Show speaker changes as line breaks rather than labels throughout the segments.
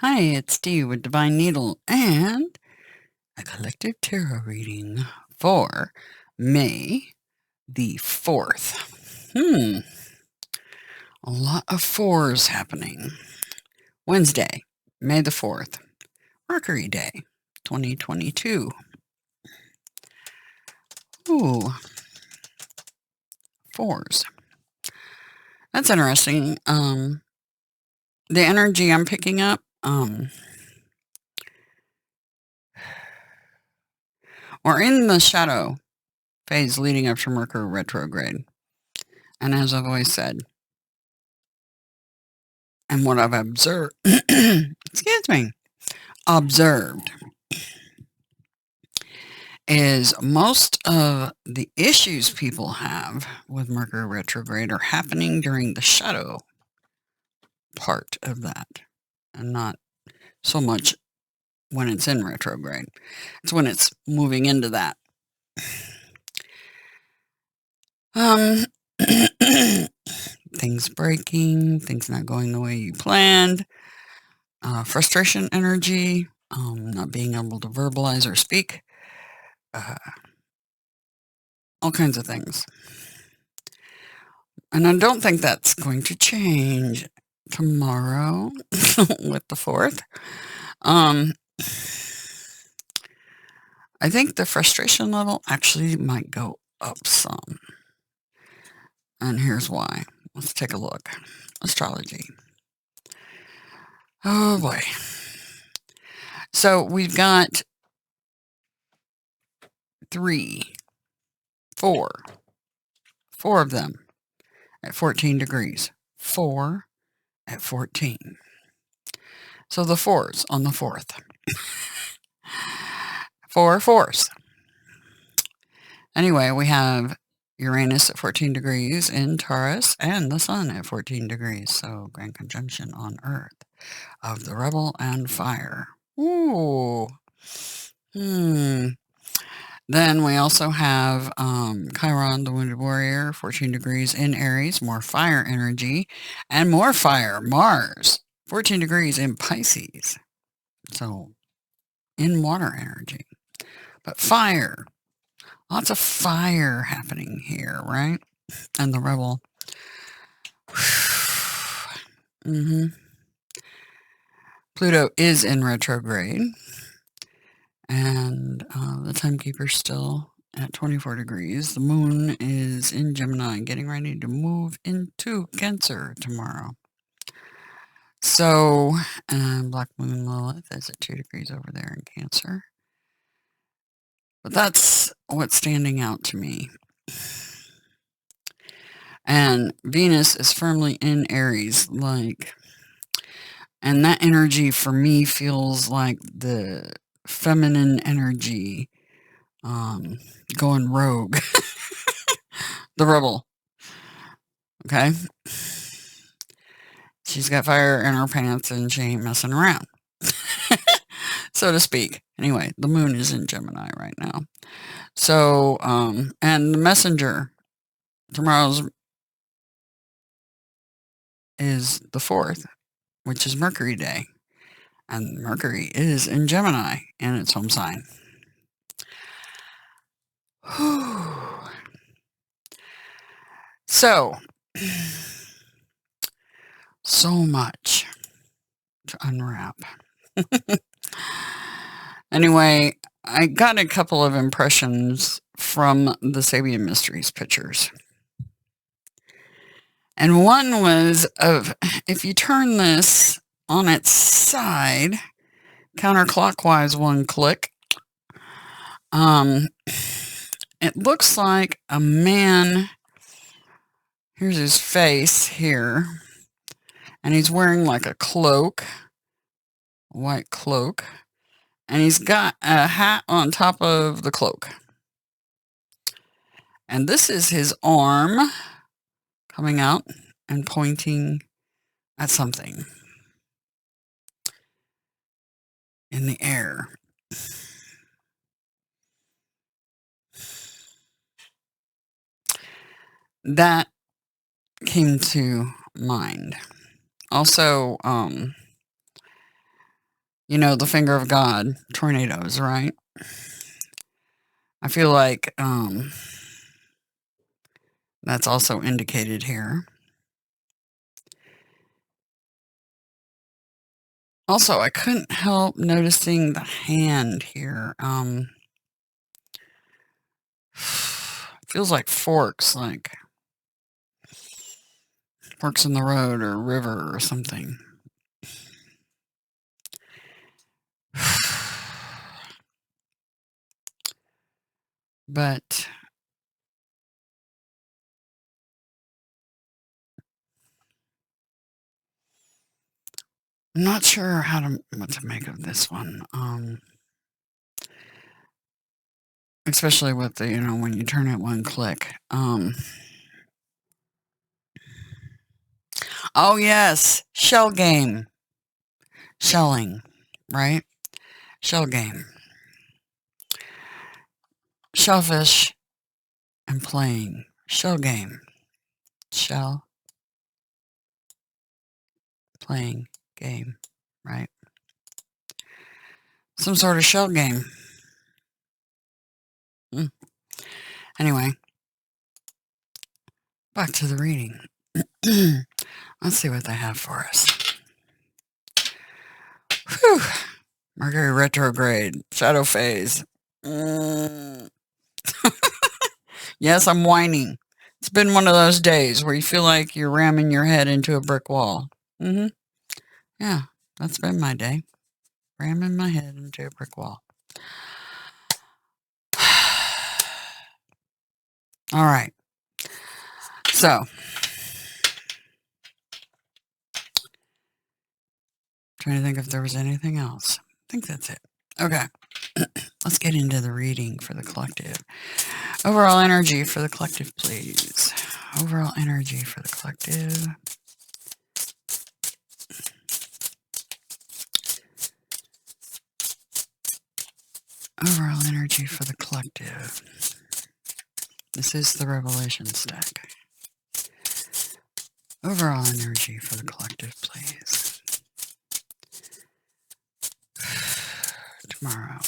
Hi, it's Dee with Divine Needle and a collective tarot reading for May the 4th. A lot of fours happening. Wednesday, May the 4th, Mercury Day, 2022. Ooh, fours. That's interesting. The energy I'm picking up, we're in the shadow phase leading up to Mercury retrograde. And as I've always said, and what I've observed, observed, is most of the issues people have with Mercury retrograde are happening during the shadow part of that, and not so much when it's in retrograde. It's when it's moving into that. Things breaking, things not going the way you planned, frustration energy, not being able to verbalize or speak, all kinds of things. And I don't think that's going to change tomorrow with the 4th. I think the frustration level actually might go up some. And here's why. Let's take a look. Astrology. Oh boy. So we've got 4 of them at 14 degrees. 4 at 14. So the 4s on the 4th. 4 fours. Anyway, we have Uranus at 14 degrees in Taurus and the Sun at 14 degrees. So grand conjunction on Earth of the rebel and fire. Ooh. Then we also have Chiron, the wounded warrior, 14 degrees in Aries, more fire energy, and more fire, Mars, 14 degrees in Pisces. So in water energy. But fire, lots of fire happening here, right? And the rebel. Pluto is in retrograde. And the timekeeper's still at 24 degrees. The moon is in Gemini, getting ready to move into Cancer tomorrow. So, Black Moon Lilith is at 2 degrees over there in Cancer. But that's what's standing out to me. And Venus is firmly in Aries, and that energy for me feels like the feminine energy going rogue. The rebel. Okay? She's got fire in her pants and she ain't messing around. So to speak. Anyway, the moon is in Gemini right now. So, and the messenger, tomorrow's is the 4th, which is Mercury Day. And Mercury is in Gemini in its home sign. So much to unwrap. Anyway, I got a couple of impressions from the Sabian Mysteries pictures. And one was of, if you turn this on its side, counterclockwise 1 click, it looks like a man. Here's his face here. And he's wearing like a cloak, white cloak. And he's got a hat on top of the cloak. And this is his arm coming out and pointing at something in the air. That came to mind. Also, You know, the finger of God, tornadoes, right? I feel like that's also indicated here. Also, I couldn't help noticing the hand here. Feels like forks in the road or river or something. But I'm not sure what to make of this one. Especially with the, when you turn it one click. Oh yes, shell game. Shelling, right? Shell game. Shellfish and playing. Shell game. Shell playing game, right? Some sort of shell game. Anyway, back to the reading. Let's see what they have for us. Whew. Mercury retrograde. Shadow phase. Yes, I'm whining. It's been one of those days where you feel like you're ramming your head into a brick wall. Yeah, that's been my day. Ramming my head into a brick wall. All right. So, trying to think if there was anything else. I think that's it. Okay. Let's get into the reading for the collective. Overall energy for the collective, please. Overall energy for the collective. Overall energy for the collective. This is the Revelation stack. Overall energy for the collective, please. Tomorrow.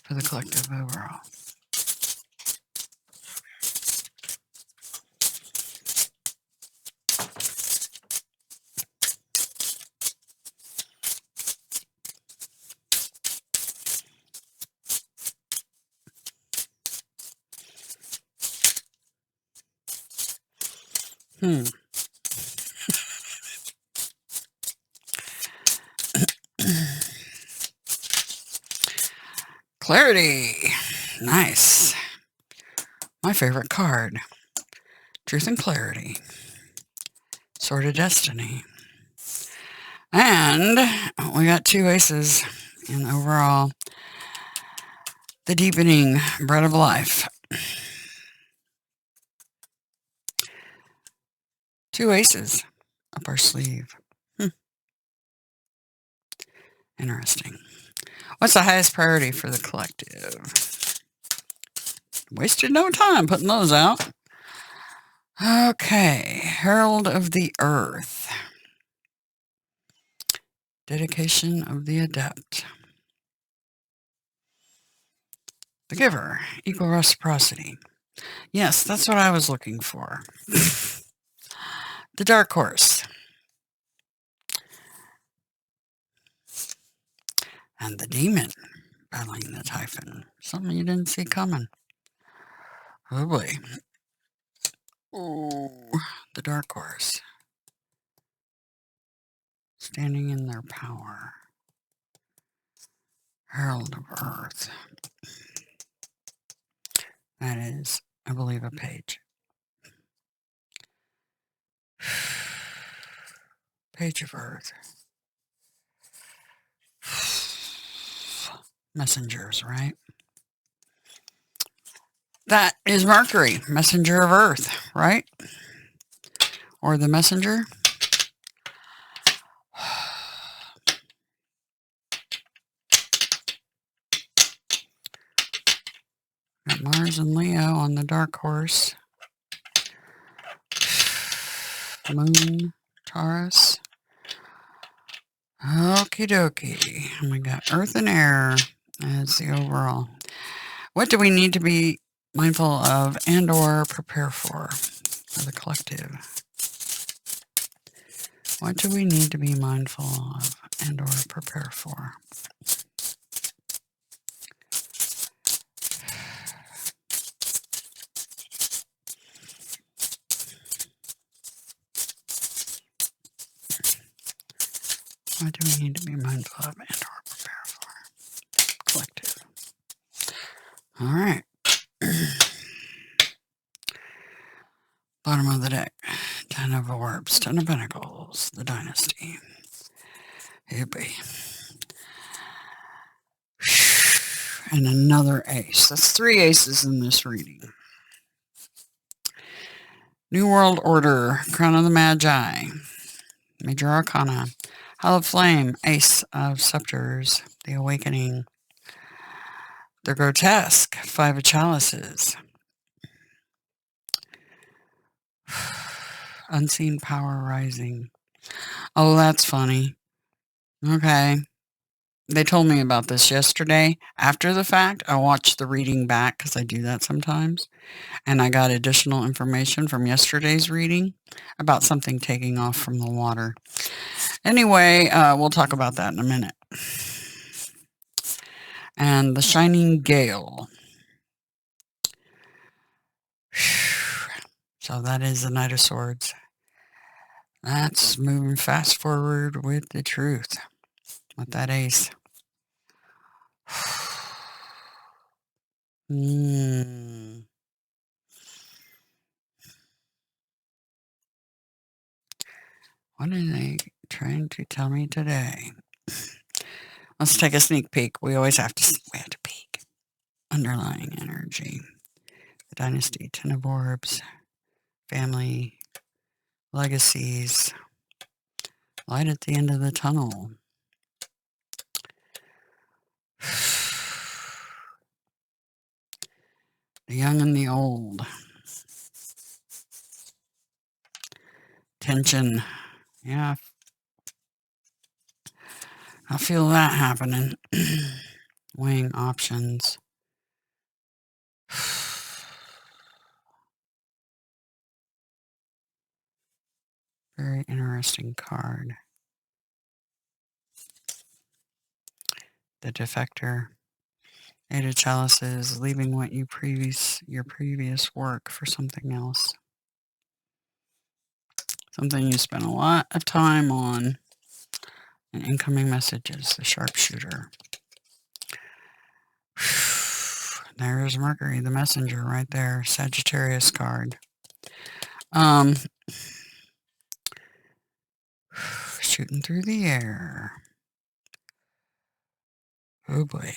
For the collective overall. Clarity. Nice. My favorite card. Truth and clarity. Sword of destiny. And we got 2 aces in overall. The deepening bread of life. 2 aces up our sleeve. Interesting. What's the highest priority for the collective? Wasted no time putting those out. Okay. Herald of the Earth. Dedication of the Adept. The Giver. Equal reciprocity. Yes, that's what I was looking for. The Dark Horse. And the Demon. Battling the Typhon. Something you didn't see coming. Oh boy. Ooh, the Dark Horse. Standing in their power. Herald of Earth. That is, I believe, a page. Page of Earth. Messengers, right? That is Mercury, messenger of Earth, right? Or the messenger. Got Mars and Leo on the Dark Horse. Moon, Taurus. Okie dokie. And we got earth and air as the overall. What do we need to be mindful of and or prepare for the collective? What do we need to be mindful of and or prepare for? What do we need to be mindful of and or prepare for? Collective. All right. Bottom of the deck. 10 of Orbs, 10 of Pentacles, the Dynasty. Yippee. And another ace. That's 3 aces in this reading. New World Order, Crown of the Magi, Major Arcana, Hallowed Flame, Ace of Scepters, the Awakening, the Grotesque, 5 of Chalices, Unseen Power Rising. Oh, that's funny. Okay. They told me about this yesterday. After the fact, I watched the reading back because I do that sometimes. And I got additional information from yesterday's reading about something taking off from the water. Anyway, we'll talk about that in a minute. And the Shining Gale. So that is the Knight of Swords. That's moving fast forward with the truth. With that ace. What are they trying to tell me today? Let's take a sneak peek. We always have to peek. Underlying energy. The Dynasty, 10 of Orbs, family, legacies, light at the end of the tunnel. The young and the old. Tension. Yeah. I feel that happening. Weighing options. Very interesting card. The Defector. 8 of Chalices, leaving what your previous work for something else. Something you spent a lot of time on. And incoming messages, the Sharpshooter. There's Mercury, the messenger, right there. Sagittarius card. Shooting through the air. Oh boy.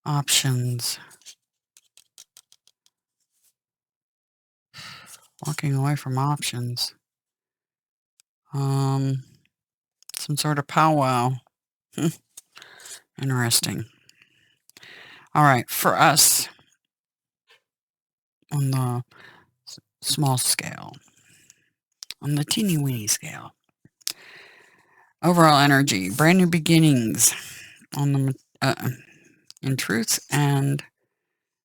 Options. Walking away from options. Some sort of powwow. Interesting. All right, for us, on the small scale, on the teeny weeny scale, overall energy, brand new beginnings on the in truth and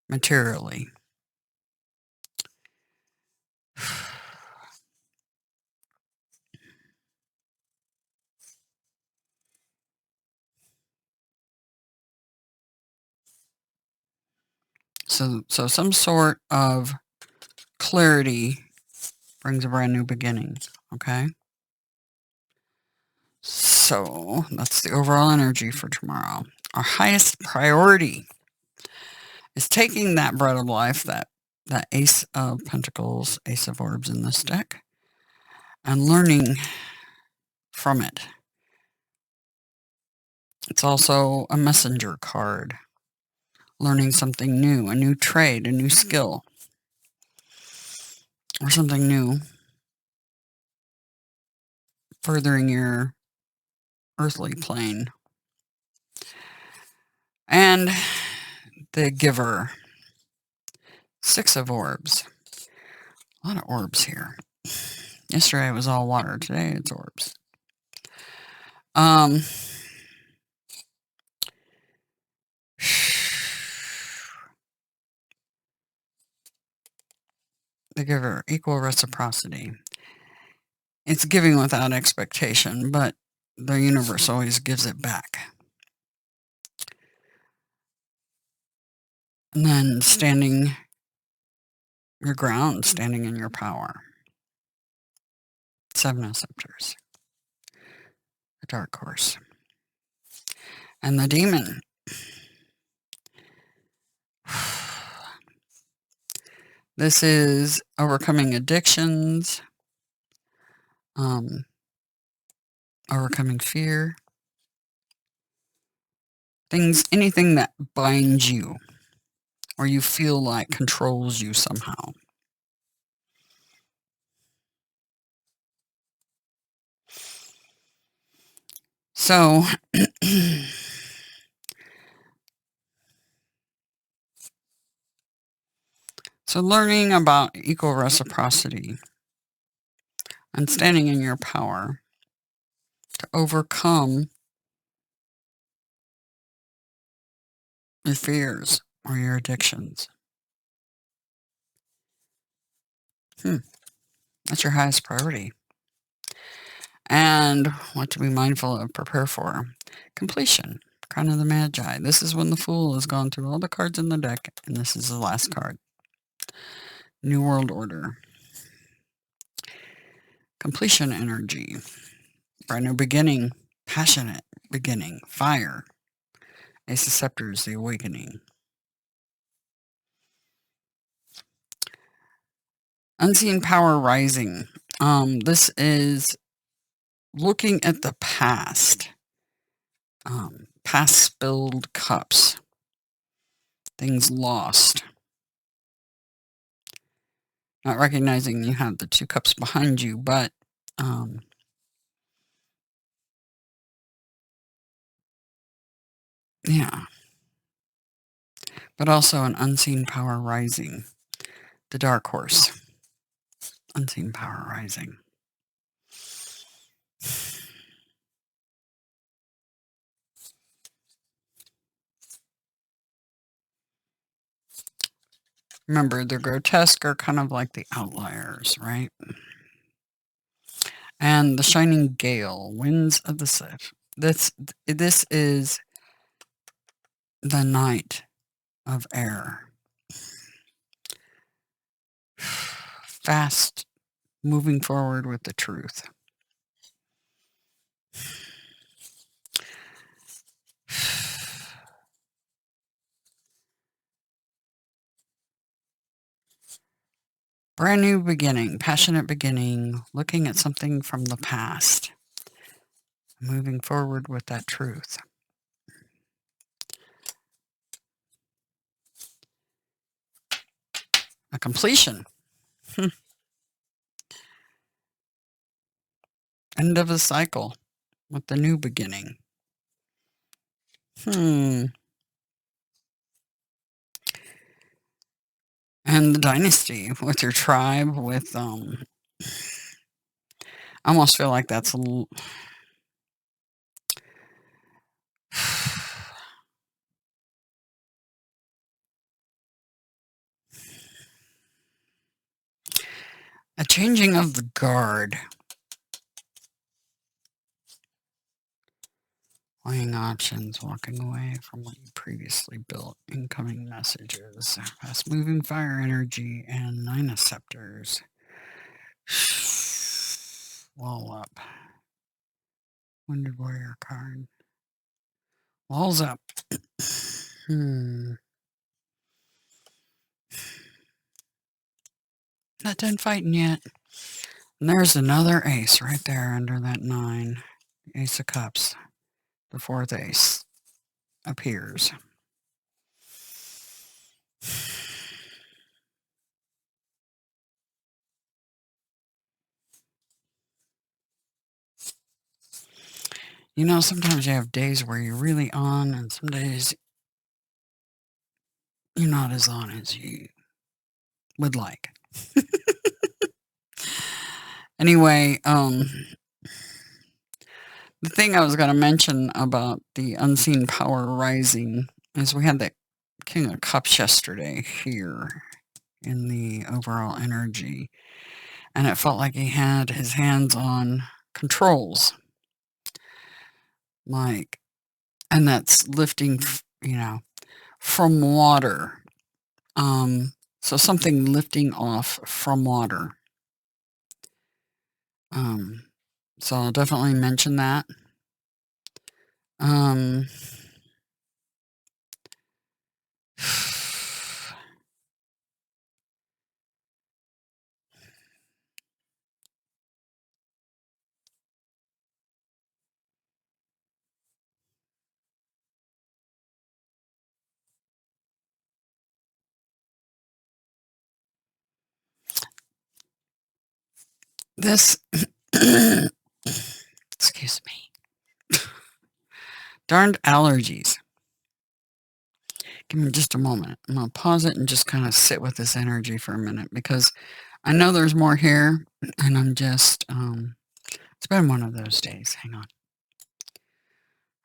materially. So some sort of clarity brings a brand new beginning, okay? So that's the overall energy for tomorrow. Our highest priority is taking that bread of life, that Ace of Pentacles, Ace of Orbs in this deck, and learning from it. It's also a messenger card. Learning something new, a new trade, a new skill, or something new. Furthering your earthly plane. And the Giver. 6 of orbs. A lot of orbs here. Yesterday it was all water. Today it's orbs. The giver, equal reciprocity. It's giving without expectation, but the universe always gives it back. And then standing your ground, standing in your power. 7 of scepters. The dark horse. And the demon. This is overcoming addictions, overcoming fear, anything that binds you or you feel like controls you somehow. So, learning about equal reciprocity and standing in your power to overcome your fears or your addictions. That's your highest priority. And what to be mindful of, prepare for. Completion. Crown of the Magi. This is when the Fool has gone through all the cards in the deck, and this is the last card. New World Order. Completion energy. Brand new beginning. Passionate beginning. Fire. Ace of Scepters, the Awakening. Unseen Power Rising. This is looking at the past. Past spilled cups. Things lost. Not recognizing you have the 2 cups behind you, but yeah. But also an unseen power rising. The dark horse. Unseen power rising. Remember, the grotesque are kind of like the outliers, right? And the shining gale, winds of the Sith. This is the night of air. Fast moving forward with the truth. Brand new beginning, passionate beginning, looking at something from the past. Moving forward with that truth. A completion. End of a cycle with the new beginning. And the dynasty with your tribe, with I almost feel like that's a changing of the guard. Weighing options, walking away from what you previously built, incoming messages, fast moving fire energy, and 9 of scepters. Wall up. Wounded warrior card. Walls up. Not done fighting yet. And there's another ace right there under that 9. Ace of Cups. The 4th ace appears. You know, sometimes you have days where you're really on, and some days you're not as on as you would like. Anyway, the thing I was going to mention about the unseen power rising is we had that King of Cups yesterday here in the overall energy, and it felt like he had his hands on controls, like, and that's lifting, from water. So something lifting off from water. So I'll definitely mention that. This, excuse me, darned allergies. Give me just a moment. I'm going to pause it and just kind of sit with this energy for a minute because I know there's more here and I'm just, it's been one of those days. Hang on.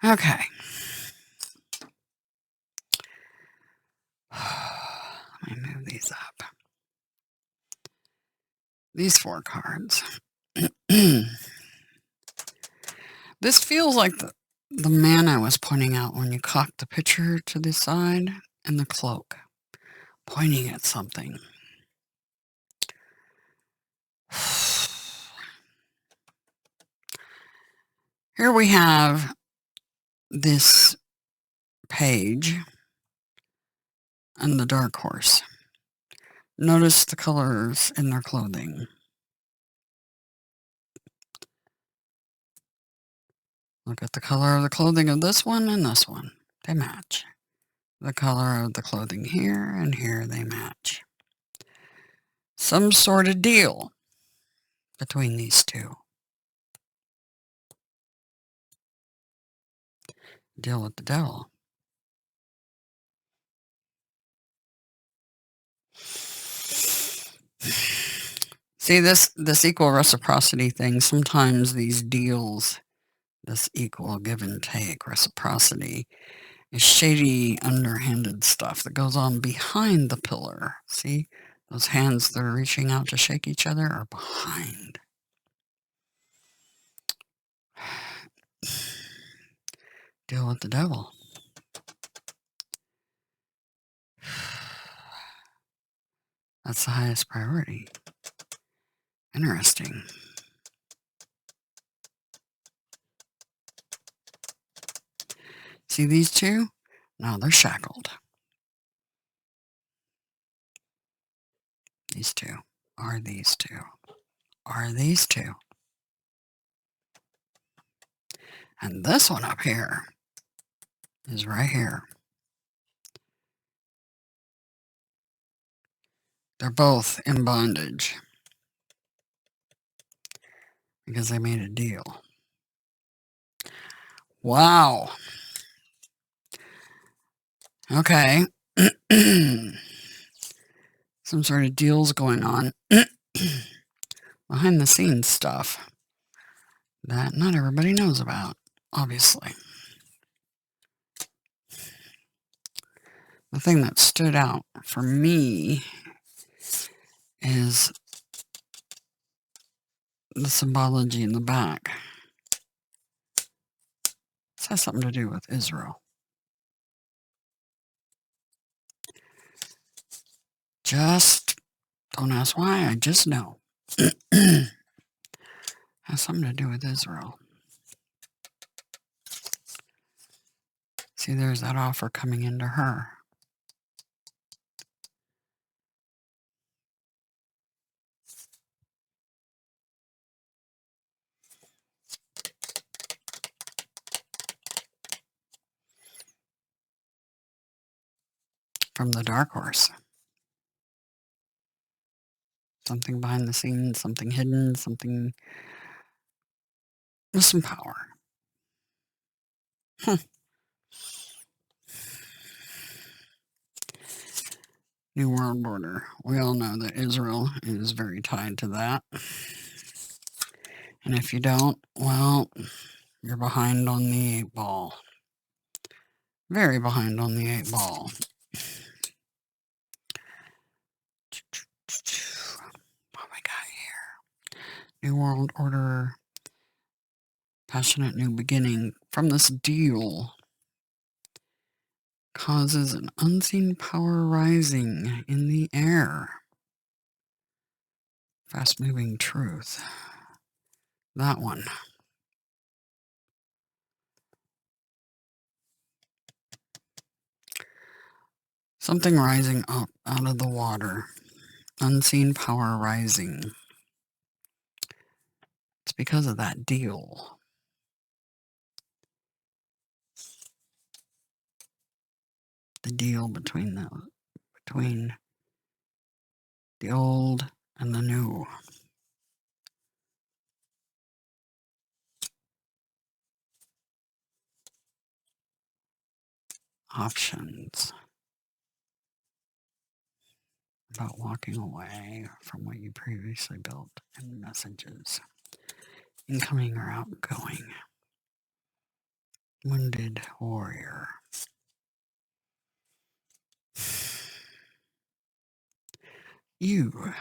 Okay. Let me move these up. These 4 cards. This feels like the man I was pointing out when you cocked the picture to the side and the cloak, pointing at something. Here we have this page and the dark horse. Notice the colors in their clothing. Look at the color of the clothing of this one and this one. They match. The color of the clothing here and here, they match. Some sort of deal between these two. Deal with the devil. See, this equal reciprocity thing, sometimes these deals, this equal give and take reciprocity, is shady, underhanded stuff that goes on behind the pillar. See, those hands that are reaching out to shake each other are behind. Deal with the devil. That's the highest priority. Interesting. See these two? No, they're shackled. These two. Are these two? Are these two? And this one up here is right here. They're both in bondage because they made a deal. Wow. Okay. Some sort of deals going on behind the scenes stuff that not everybody knows about, obviously. The thing that stood out for me is the symbology in the back. This has something to do with Israel. Just don't ask why, I just know. Has something to do with Israel. See, there's that offer coming into her. From the dark horse. Something behind the scenes, something hidden, something with some power. New World Order. We all know that Israel is very tied to that. And if you don't, well, you're behind on the 8 ball. Very behind on the 8 ball. What we got here? New World Order. Passionate new beginning. From this deal. Causes an unseen power rising in the air. Fast-moving truth. That one. Something rising up out of the water. Unseen power rising. It's because of that deal. The deal between the old and the new. Options. About walking away from what you previously built, and messages. Incoming or outgoing. Wounded warrior. You.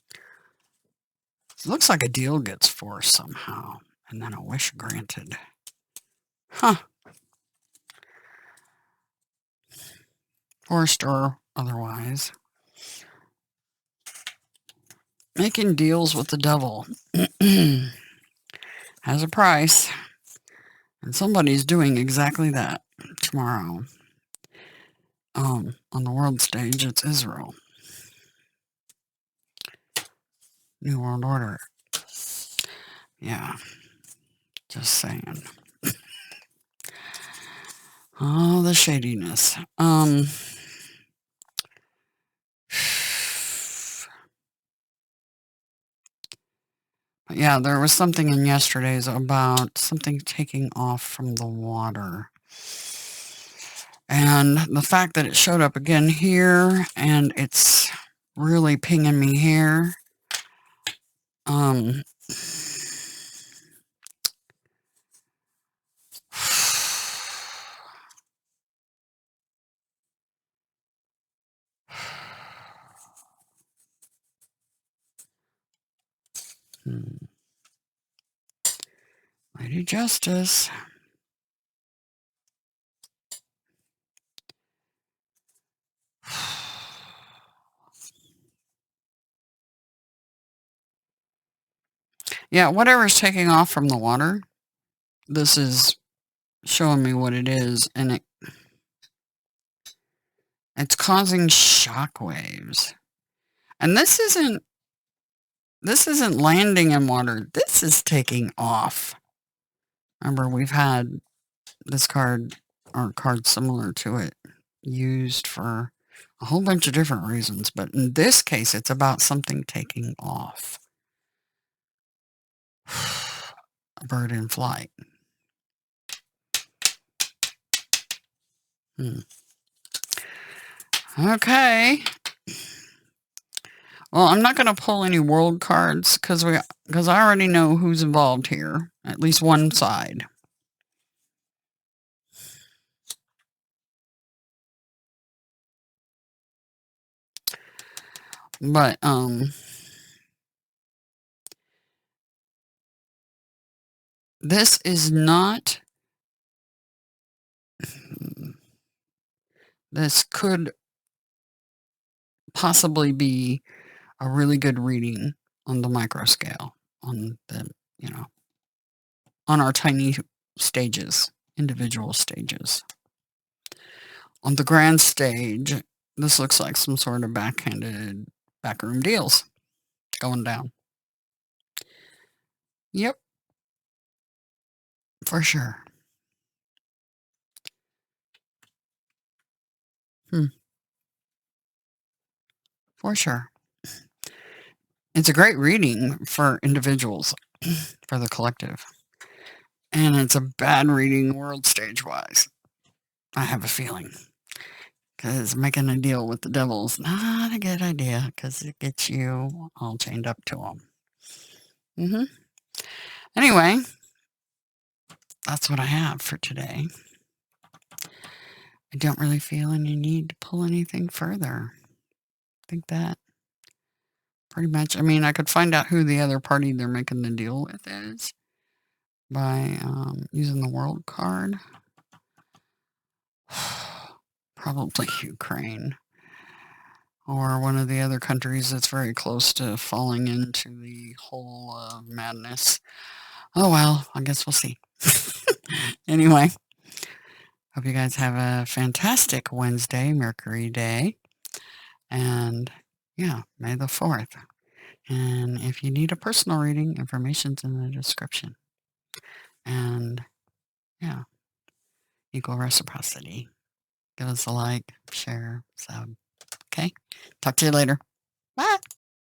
It looks like a deal gets forced somehow, and then a wish granted. Huh. Forced or otherwise. Making deals with the devil. Has a price. And somebody's doing exactly that tomorrow. On the world stage, it's Israel. New World Order. Yeah. Just saying. Oh, the shadiness. But yeah, there was something in yesterday's about something taking off from the water. And the fact that it showed up again here, and it's really pinging me here. Lady Justice. Yeah, whatever's taking off from the water, this is showing me what it is, and it's causing shock waves. And this isn't landing in water. This is taking off. Remember, we've had this card, or cards similar to it, used for a whole bunch of different reasons, but in this case, it's about something taking off. A bird in flight. Okay. Well, I'm not going to pull any world cards because I already know who's involved here. At least one side. But, this is not... This could possibly be a really good reading on the micro scale, on the, on our tiny stages, individual stages. On the grand stage, this looks like some sort of backhanded backroom deals going down. Yep. For sure. For sure. It's a great reading for individuals, for the collective. And it's a bad reading world stage-wise. I have a feeling. because making a deal with the devil's not a good idea because it gets you all chained up to them. Anyway, that's what I have for today. I don't really feel any need to pull anything further. I think that pretty much, I mean, I could find out who the other party they're making the deal with is by using the world card. Probably Ukraine. Or one of the other countries that's very close to falling into the whole madness. Oh well, I guess we'll see. Anyway, hope you guys have a fantastic Wednesday, Mercury Day. And yeah, May the 4th. And if you need a personal reading, information's in the description. And yeah, equal reciprocity. Give us a like, share, sub. Okay? Talk to you later. Bye.